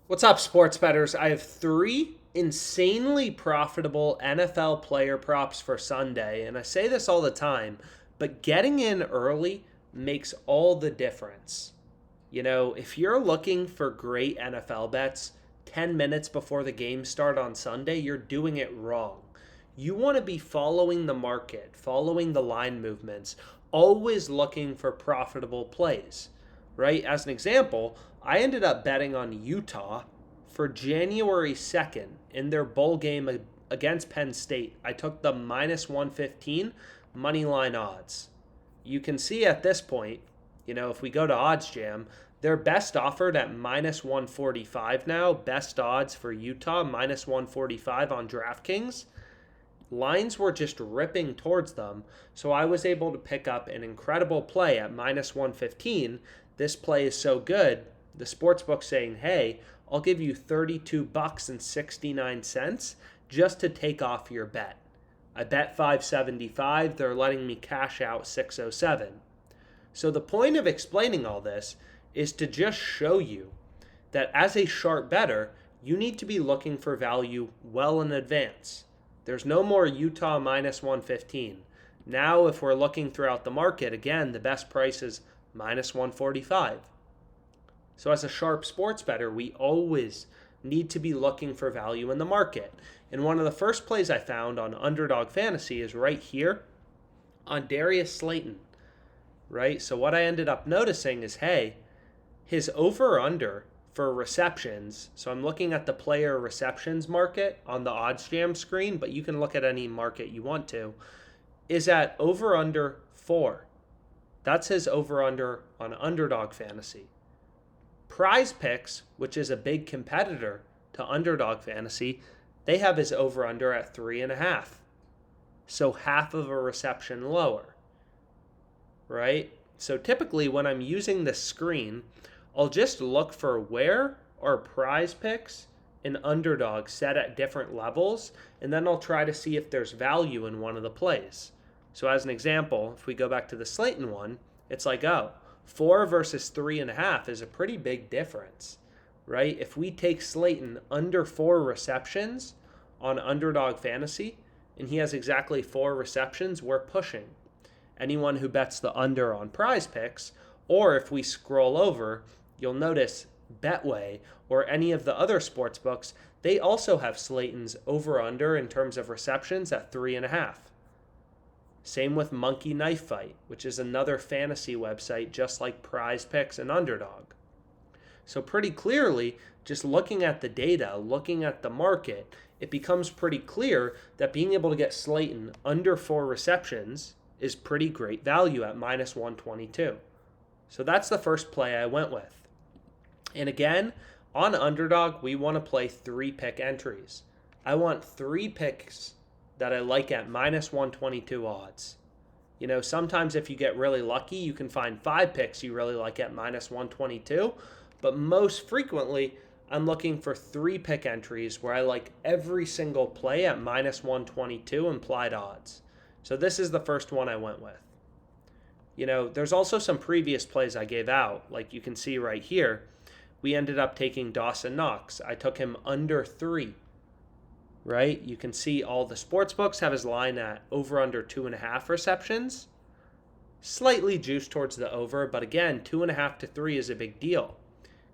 What's up, sports bettors? I have three insanely profitable NFL player props for Sunday, and I say this all the time, but getting in early makes all the difference. If you're looking for great NFL bets 10 minutes before the game start on Sunday, you're doing it wrong. You want to be following the market, following the line movements, always looking for profitable plays, right? As an example, I ended up betting on Utah for January 2nd in their bowl game against Penn State. I took the minus 115 money line odds. You can see at this point, if we go to Odds Jam, they're best offered at minus 145 now. Best odds for Utah, minus 145 on DraftKings. Lines were just ripping towards them, so I was able to pick up an incredible play at minus 115. This play is so good, the sportsbook saying, "Hey, I'll give you 32 bucks and 69 cents just to take off your bet." I bet 575, they're letting me cash out 607. So the point of explaining all this is to just show you that as a sharp bettor, you need to be looking for value well in advance. There's no more Utah minus 115. Now, if we're looking throughout the market, again, the best price is minus 145. So, as a sharp sports bettor, we always need to be looking for value in the market. And one of the first plays I found on Underdog Fantasy is right here on Darius Slayton, right? So, what I ended up noticing is, hey, his over-under for receptions, so I'm looking at the player receptions market on the Odds Jam screen, but you can look at any market you want to, is at over-under 4. That's his over-under on Underdog Fantasy. Prize Picks, which is a big competitor to Underdog Fantasy, they have his over-under at 3.5. So half of a reception lower, right? So typically when I'm using this screen, I'll just look for where are Prize Picks and Underdog set at different levels, and then I'll try to see if there's value in one of the plays. So as an example, if we go back to the Slayton one, it's like, 4 versus 3.5 is a pretty big difference, right? If we take Slayton under 4 receptions on Underdog Fantasy, and he has exactly 4 receptions, we're pushing. Anyone who bets the under on Prize Picks, or if we scroll over, you'll notice Betway or any of the other sports books, they also have Slayton's over-under in terms of receptions at 3.5. Same with Monkey Knife Fight, which is another fantasy website just like Prize Picks and Underdog. So pretty clearly, just looking at the data, looking at the market, it becomes pretty clear that being able to get Slayton under 4 receptions is pretty great value at minus 122. So that's the first play I went with. And again, on Underdog, we want to play 3-pick entries. I want 3 picks that I like at minus 122 odds. Sometimes if you get really lucky, you can find 5 picks you really like at minus 122. But most frequently, I'm looking for 3-pick entries where I like every single play at minus 122 implied odds. So this is the first one I went with. There's also some previous plays I gave out. Like you can see right here, we ended up taking Dawson Knox. I took him under 3, right? You can see all the sports books have his line at over under 2.5 receptions. Slightly juiced towards the over, but again, 2.5 to 3 is a big deal.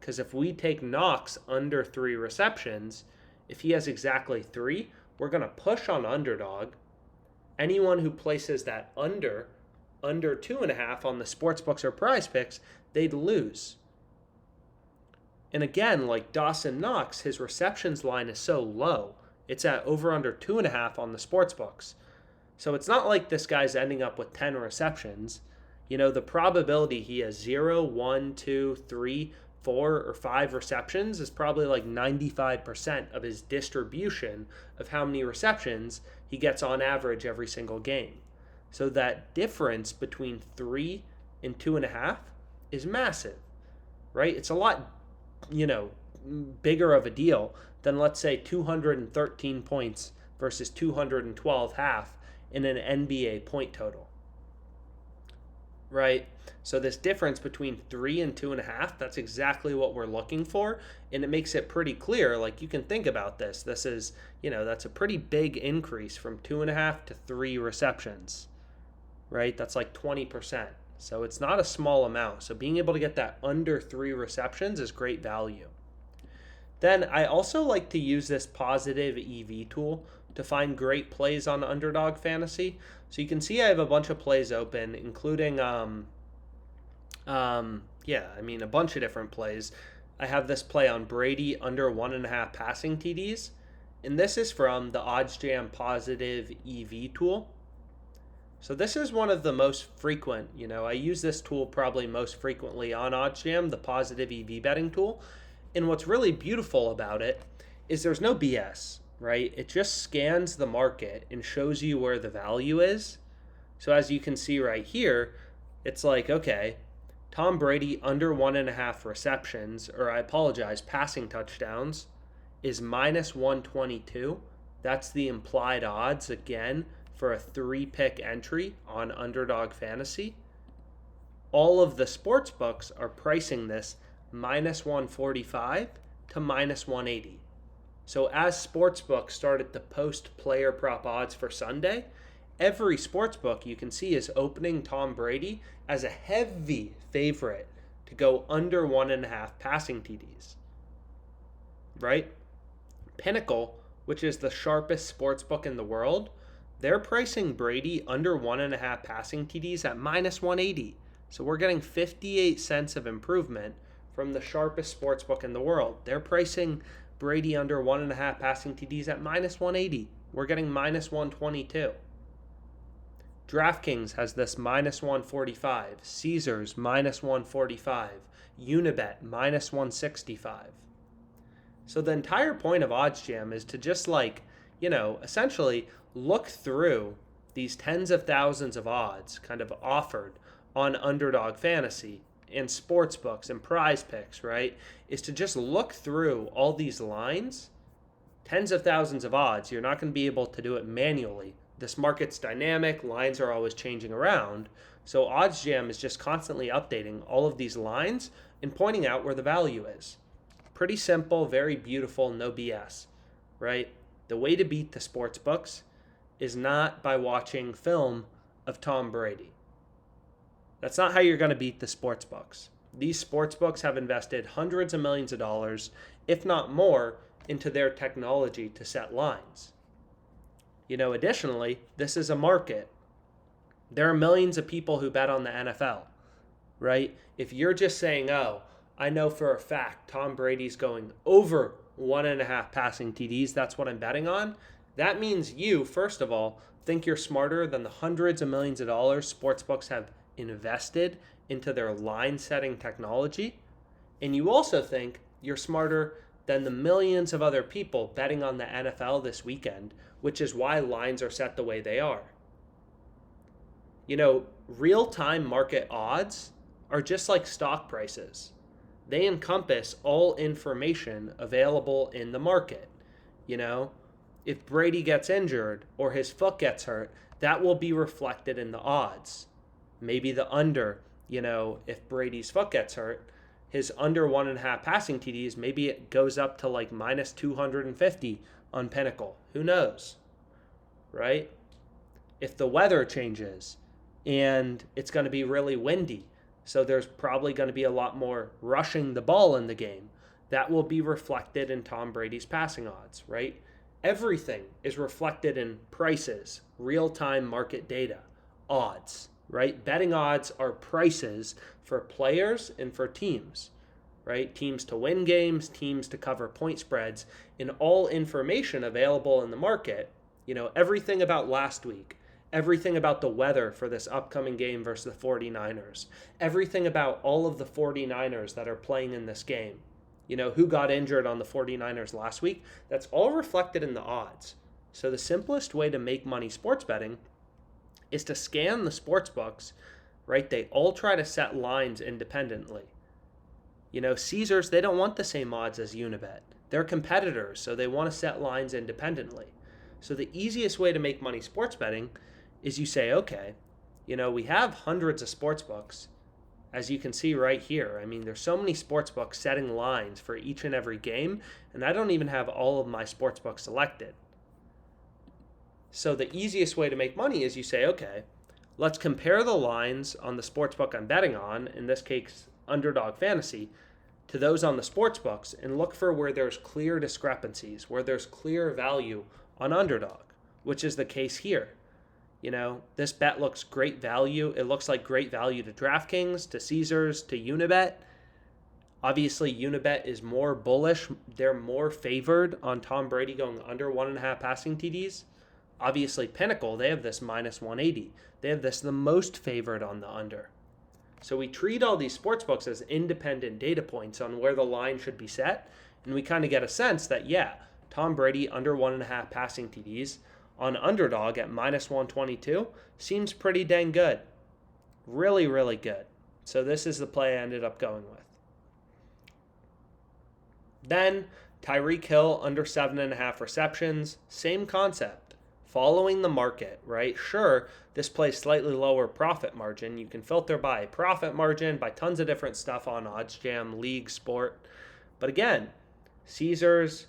Because if we take Knox under 3 receptions, if he has exactly 3, we're going to push on Underdog. Anyone who places that under 2.5 on the sports books or Prize Picks, they'd lose. And again, like Dawson Knox, his receptions line is so low. It's at over under 2.5 on the sports books. So it's not like this guy's ending up with 10 receptions. The probability he has 0, 1, 2, 3, 4, or 5 receptions is probably like 95% of his distribution of how many receptions he gets on average every single game. So that difference between 3 and 2.5 is massive, right? It's a lot, bigger of a deal than, let's say, 213 points versus 212 half in an NBA point total. right? So this difference between 3 and 2.5, that's exactly what we're looking for. And it makes it pretty clear. Like, you can think about this. This is, that's a pretty big increase from 2.5 to 3 receptions, right? That's like 20%. So it's not a small amount. So being able to get that under 3 receptions is great value. Then I also like to use this positive EV tool to find great plays on Underdog Fantasy. So you can see I have a bunch of plays open, including a bunch of different plays. I have this play on Brady under 1.5 passing TDs, and this is from the OddsJam Positive EV tool. So this is one of the most frequent, I use this tool probably most frequently on OddsJam, the Positive EV betting tool. And what's really beautiful about it is there's no BS, right? It just scans the market and shows you where the value is. So as you can see right here, it's like, okay, Tom Brady under 1.5 receptions, or I apologize, passing touchdowns, is minus 122. That's the implied odds, again, for a 3-pick entry on Underdog Fantasy. All of the sports books are pricing this minus 145 to minus 180. So as sportsbooks started to post player prop odds for Sunday, every sportsbook you can see is opening Tom Brady as a heavy favorite to go under 1.5 passing TDs. Right? Pinnacle, which is the sharpest sportsbook in the world, they're pricing Brady under 1.5 passing TDs at minus 180. So we're getting 58 cents of improvement from the sharpest sportsbook in the world. They're pricing Brady under 1.5 passing TDs at minus 180. We're getting minus 122. DraftKings has this minus 145. Caesars minus 145. Unibet minus 165. So the entire point of OddsJam is to just essentially look through these tens of thousands of odds kind of offered on Underdog Fantasy and sports books and prize picks, right? Is to just look through all these lines, tens of thousands of odds. You're not going to be able to do it manually. This market's dynamic, lines are always changing around. So OddsJam is just constantly updating all of these lines and pointing out where the value is. Pretty simple, very beautiful, no BS, right? The way to beat the sports books is not by watching film of Tom Brady. That's not how you're going to beat the sports books. These sports books have invested hundreds of millions of dollars, if not more, into their technology to set lines. Additionally, this is a market. There are millions of people who bet on the NFL, right? If you're just saying, oh, I know for a fact Tom Brady's going over 1.5 passing TDs, that's what I'm betting on, that means you, first of all, think you're smarter than the hundreds of millions of dollars sportsbooks have invested into their line setting technology. And you also think you're smarter than the millions of other people betting on the NFL this weekend, which is why lines are set the way they are. Real-time market odds are just like stock prices. They encompass all information available in the market. If Brady gets injured or his foot gets hurt, that will be reflected in the odds. Maybe the under, if Brady's foot gets hurt, his under 1.5 passing TDs, maybe it goes up to like minus 250 on Pinnacle. Who knows, right? If the weather changes and it's going to be really windy, so there's probably going to be a lot more rushing the ball in the game, that will be reflected in Tom Brady's passing odds, right? Everything is reflected in prices, real-time market data, odds. Right? Betting odds are prices for players and for teams, right? Teams to win games, teams to cover point spreads, and all information available in the market, everything about last week, everything about the weather for this upcoming game versus the 49ers, everything about all of the 49ers that are playing in this game, who got injured on the 49ers last week, that's all reflected in the odds. So the simplest way to make money sports betting is to scan the sports books, right? They all try to set lines independently. Caesars, they don't want the same odds as Unibet. They're competitors, so they want to set lines independently. So the easiest way to make money sports betting is you say, okay, We have hundreds of sports books, as you can see right here. I mean, there's so many sports books setting lines for each and every game, and I don't even have all of my sports books selected. So the easiest way to make money is you say, okay, let's compare the lines on the sports book I'm betting on, in this case, Underdog Fantasy, to those on the sports books, and look for where there's clear discrepancies, where there's clear value on Underdog, which is the case here. This bet looks great value. It looks like great value to DraftKings, to Caesars, to Unibet. Obviously, Unibet is more bullish. They're more favored on Tom Brady going under 1.5 passing TDs. Obviously, Pinnacle, they have this minus 180. They have this the most favored on the under. So we treat all these sports books as independent data points on where the line should be set. And we kind of get a sense that, yeah, Tom Brady under 1.5 passing TDs on Underdog at minus 122 seems pretty dang good. Really, really good. So this is the play I ended up going with. Then Tyreek Hill under 7.5 receptions. Same concept. Following the market, right? Sure, this plays slightly lower profit margin. You can filter by profit margin, by tons of different stuff on OddsJam, League, Sport. But again, Caesars,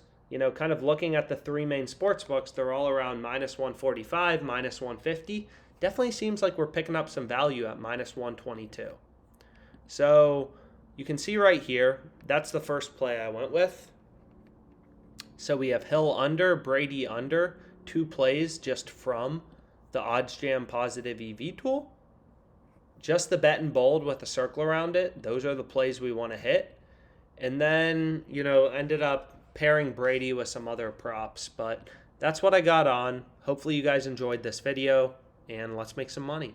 kind of looking at the three main sports books, they're all around minus 145, minus 150. Definitely seems like we're picking up some value at minus 122. So you can see right here, that's the first play I went with. So we have Hill under, Brady under, 2 plays just from the OddsJam positive EV tool. Just the bet in bold with a circle around it. Those are the plays we want to hit. And then, ended up pairing Brady with some other props. But that's what I got on. Hopefully you guys enjoyed this video, and let's make some money.